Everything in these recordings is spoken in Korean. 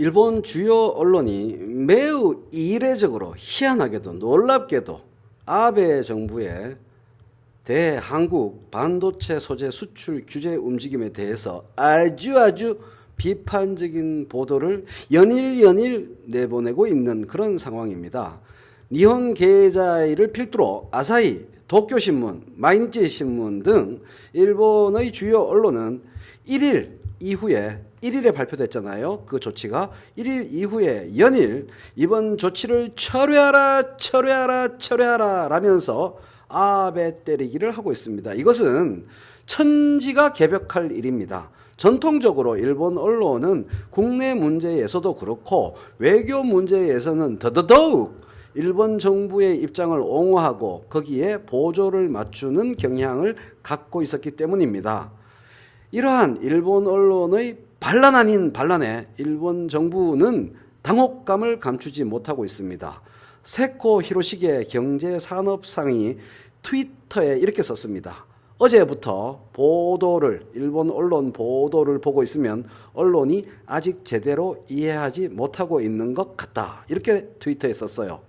일본 주요 언론이 매우 이례적으로 희한하게도 놀랍게도 아베 정부의 대한국 반도체 소재 수출 규제 움직임에 대해서 아주 비판적인 보도를 연일 내보내고 있는 그런 상황입니다. 니혼 게이자이를 필두로 아사히, 도쿄신문, 마이니치 신문 등 일본의 주요 언론은 1일에 발표됐잖아요. 그 조치가 1일 이후에 연일 이번 조치를 철회하라 라면서 아베 때리기를 하고 있습니다. 이것은 천지가 개벽할 일입니다. 전통적으로 일본 언론은 국내 문제에서도 그렇고 외교 문제에서는 더더욱 일본 정부의 입장을 옹호하고 거기에 보조를 맞추는 경향을 갖고 있었기 때문입니다. 이러한 일본 언론의 반란 아닌 반란에 일본 정부는 당혹감을 감추지 못하고 있습니다. 세코 히로시게 경제산업상이 트위터에 이렇게 썼습니다. 어제부터 일본 언론 보도를 보고 있으면 언론이 아직 제대로 이해하지 못하고 있는 것 같다. 이렇게 트위터에 썼어요.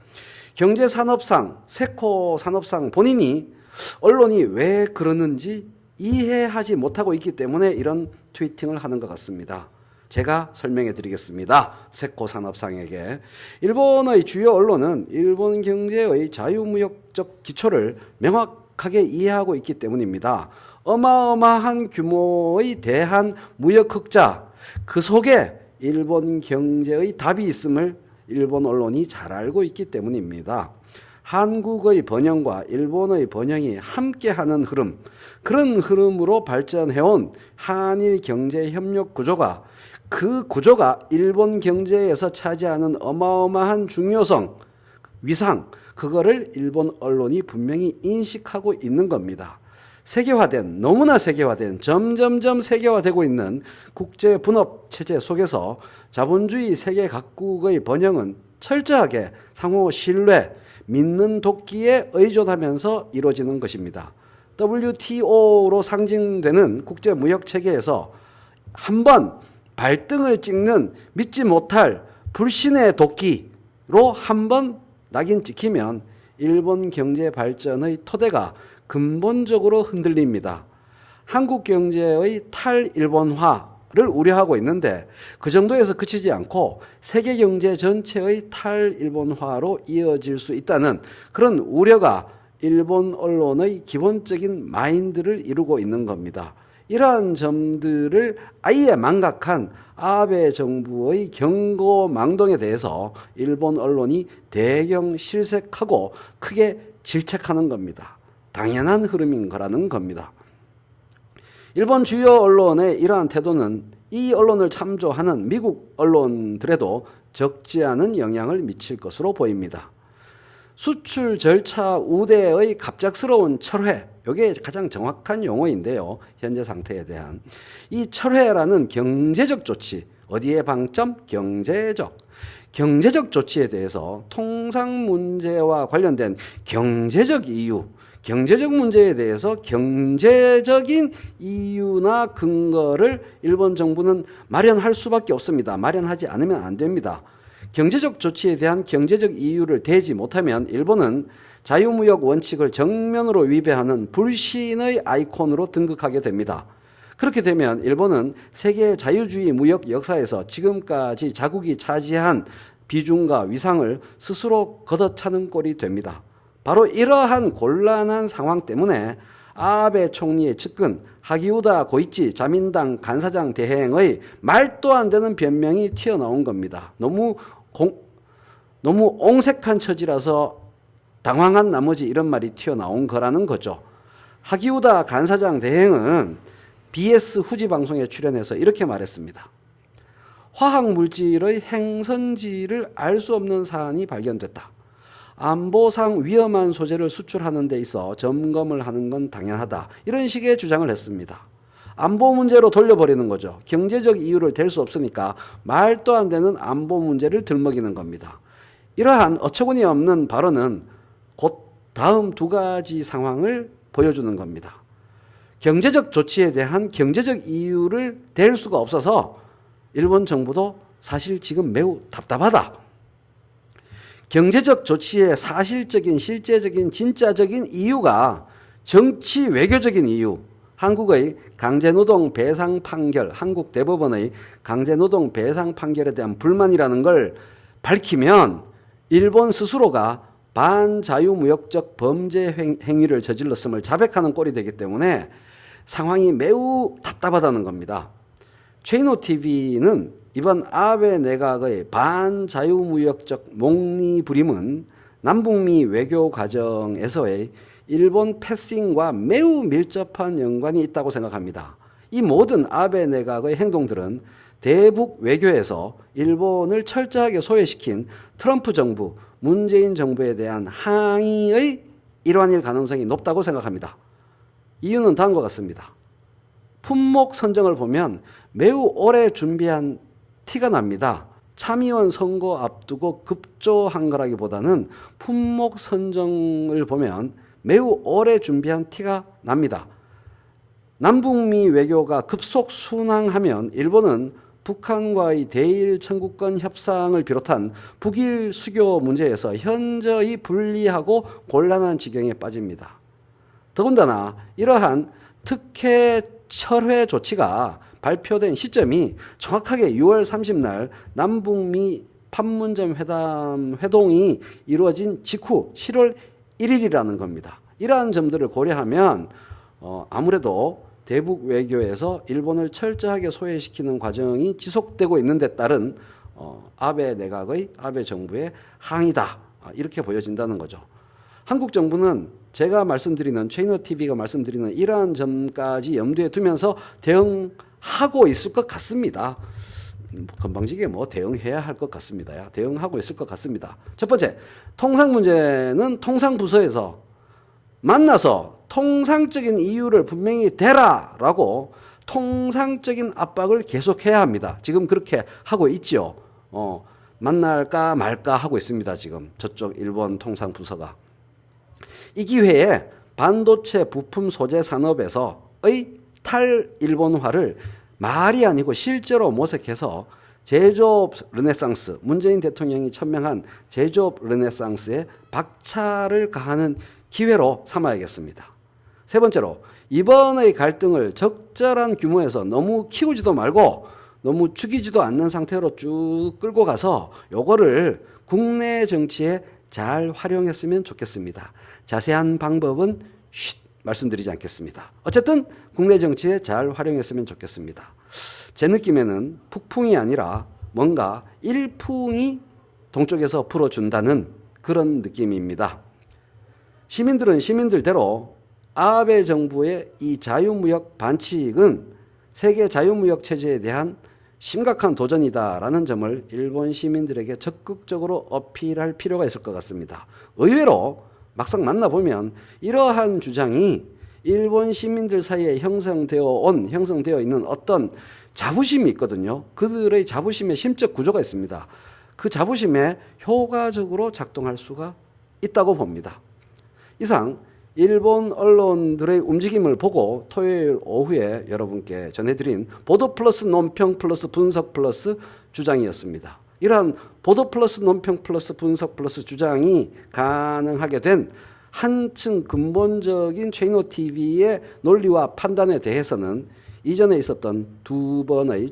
경제산업상, 세코 산업상 본인이 언론이 왜 그러는지 이해하지 못하고 있기 때문에 이런 트위팅을 하는 것 같습니다. 제가 설명해 드리겠습니다. 세코 산업상에게. 일본의 주요 언론은 일본 경제의 자유무역적 기초를 명확하게 이해하고 있기 때문입니다. 어마어마한 규모의 대한 무역 흑자, 그 속에 일본 경제의 답이 있음을 일본 언론이 잘 알고 있기 때문입니다. 한국의 번영과 일본의 번영이 함께하는 흐름, 그런 흐름으로 발전해온 한일 경제 협력 구조가 그 구조가 일본 경제에서 차지하는 어마어마한 중요성, 위상, 그거를 일본 언론이 분명히 인식하고 있는 겁니다. 너무나 세계화된, 점점점 세계화되고 있는 국제 분업 체제 속에서 자본주의 세계 각국의 번영은 철저하게 상호 신뢰, 믿는 돕기에 의존하면서 이루어지는 것입니다. WTO로 상징되는 국제무역체계에서 한번 발등을 찍는 믿지 못할 불신의 도끼로 한번 낙인 찍히면 일본 경제 발전의 토대가 근본적으로 흔들립니다. 한국 경제의 탈일본화를 우려하고 있는데 그 정도에서 그치지 않고 세계 경제 전체의 탈일본화로 이어질 수 있다는 그런 우려가 일본 언론의 기본적인 마인드를 이루고 있는 겁니다. 이러한 점들을 아예 망각한 아베 정부의 경고망동에 대해서 일본 언론이 대경 실색하고 크게 질책하는 겁니다. 당연한 흐름인 거라는 겁니다. 일본 주요 언론의 이러한 태도는 이 언론을 참조하는 미국 언론들에도 적지 않은 영향을 미칠 것으로 보입니다. 수출 절차 우대의 갑작스러운 철회, 이게 가장 정확한 용어인데요. 현재 상태에 대한. 이 철회라는 경제적 조치, 어디에 방점? 경제적 조치에 대해서 통상 문제와 관련된 경제적 이유, 경제적 문제에 대해서 경제적인 이유나 근거를 일본 정부는 마련할 수밖에 없습니다. 마련하지 않으면 안 됩니다. 경제적 조치에 대한 경제적 이유를 대지 못하면 일본은 자유무역 원칙을 정면으로 위배하는 불신의 아이콘으로 등극하게 됩니다. 그렇게 되면 일본은 세계 자유주의 무역 역사에서 지금까지 자국이 차지한 비중과 위상을 스스로 걷어차는 꼴이 됩니다. 바로 이러한 곤란한 상황 때문에 아베 총리의 측근 하기우다 고이치 자민당 간사장 대행의 말도 안 되는 변명이 튀어나온 겁니다. 너무 옹색한 처지라서 당황한 나머지 이런 말이 튀어나온 거라는 거죠. 하기우다 간사장 대행은 BS 후지 방송에 출연해서 이렇게 말했습니다. 화학물질의 행선지를 알 수 없는 사안이 발견됐다. 안보상 위험한 소재를 수출하는 데 있어 점검을 하는 건 당연하다. 이런 식의 주장을 했습니다. 안보 문제로 돌려버리는 거죠. 경제적 이유를 댈 수 없으니까 말도 안 되는 안보 문제를 들먹이는 겁니다. 이러한 어처구니 없는 발언은 곧 다음 두 가지 상황을 보여주는 겁니다. 경제적 조치에 대한 경제적 이유를 댈 수가 없어서 일본 정부도 사실 지금 매우 답답하다. 경제적 조치의 사실적인, 실제적인, 진짜적인 이유가 정치 외교적인 이유, 한국의 강제노동 배상 판결, 한국 대법원의 강제노동 배상 판결에 대한 불만이라는 걸 밝히면 일본 스스로가 반자유무역적 범죄 행위를 저질렀음을 자백하는 꼴이 되기 때문에 상황이 매우 답답하다는 겁니다. 체이노TV는 이번 아베 내각의 반자유무역적 몽리부림은 남북미 외교 과정에서의 일본 패싱과 매우 밀접한 연관이 있다고 생각합니다. 이 모든 아베 내각의 행동들은 대북 외교에서 일본을 철저하게 소외시킨 트럼프 정부, 문재인 정부에 대한 항의의 일환일 가능성이 높다고 생각합니다. 이유는 다음과 같습니다. 품목 선정을 보면 매우 오래 준비한 티가 납니다. 참의원 선거 앞두고 급조한 거라기보다는 품목 선정을 보면 매우 오래 준비한 티가 납니다. 남북미 외교가 급속 순항하면 일본은 북한과의 대일 청구권 협상을 비롯한 북일 수교 문제에서 현저히 불리하고 곤란한 지경에 빠집니다. 더군다나 이러한 특혜 철회 조치가 발표된 시점이 정확하게 6월 30날 남북미 판문점 회동이 이루어진 직후 7월 1일이라는 겁니다. 이러한 점들을 고려하면 아무래도 대북 외교에서 일본을 철저하게 소외시키는 과정이 지속되고 있는 데 따른 아베 내각의 아베 정부의 항의다. 이렇게 보여진다는 거죠. 한국 정부는 제가 말씀드리는 체이노TV가 말씀드리는 이러한 점까지 염두에 두면서 대응하고 있을 것 같습니다. 건방지게 대응해야 할 것 같습니다. 대응하고 있을 것 같습니다. 첫 번째, 통상 문제는 통상부서에서 만나서 통상적인 이유를 분명히 대라라고 통상적인 압박을 계속해야 합니다. 지금 그렇게 하고 있죠. 만날까 말까 하고 있습니다. 지금 저쪽 일본 통상부서가. 이 기회에 반도체 부품 소재 산업에서의 탈일본화를 말이 아니고 실제로 모색해서 제조업 르네상스, 문재인 대통령이 천명한 제조업 르네상스에 박차를 가하는 기회로 삼아야겠습니다. 세 번째로, 이번의 갈등을 적절한 규모에서 너무 키우지도 말고 너무 죽이지도 않는 상태로 쭉 끌고 가서 요거를 국내 정치에 잘 활용했으면 좋겠습니다. 자세한 방법은 말씀드리지 않겠습니다. 어쨌든 국내 정치에 잘 활용했으면 좋겠습니다. 제 느낌에는 북풍이 아니라 뭔가 일풍이 동쪽에서 불어준다는 그런 느낌입니다. 시민들은 시민들대로 아베 정부의 이 자유무역 반칙은 세계 자유무역 체제에 대한 심각한 도전이다라는 점을 일본 시민들에게 적극적으로 어필할 필요가 있을 것 같습니다. 의외로 막상 만나보면 이러한 주장이 일본 시민들 사이에 형성되어 있는 어떤 자부심이 있거든요. 그들의 자부심의 심적 구조가 있습니다. 그 자부심에 효과적으로 작동할 수가 있다고 봅니다. 이상 일본 언론들의 움직임을 보고 토요일 오후에 여러분께 전해드린 보도 플러스 논평 플러스 분석 플러스 주장이었습니다. 이러한 보도 플러스 논평 플러스 분석 플러스 주장이 가능하게 된 한층 근본적인 체이노TV의 논리와 판단에 대해서는 이전에 있었던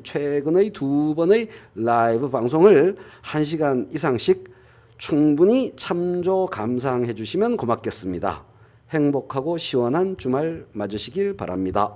최근의 두 번의 라이브 방송을 1시간 이상씩 충분히 참조 감상해 주시면 고맙겠습니다. 행복하고 시원한 주말 맞으시길 바랍니다.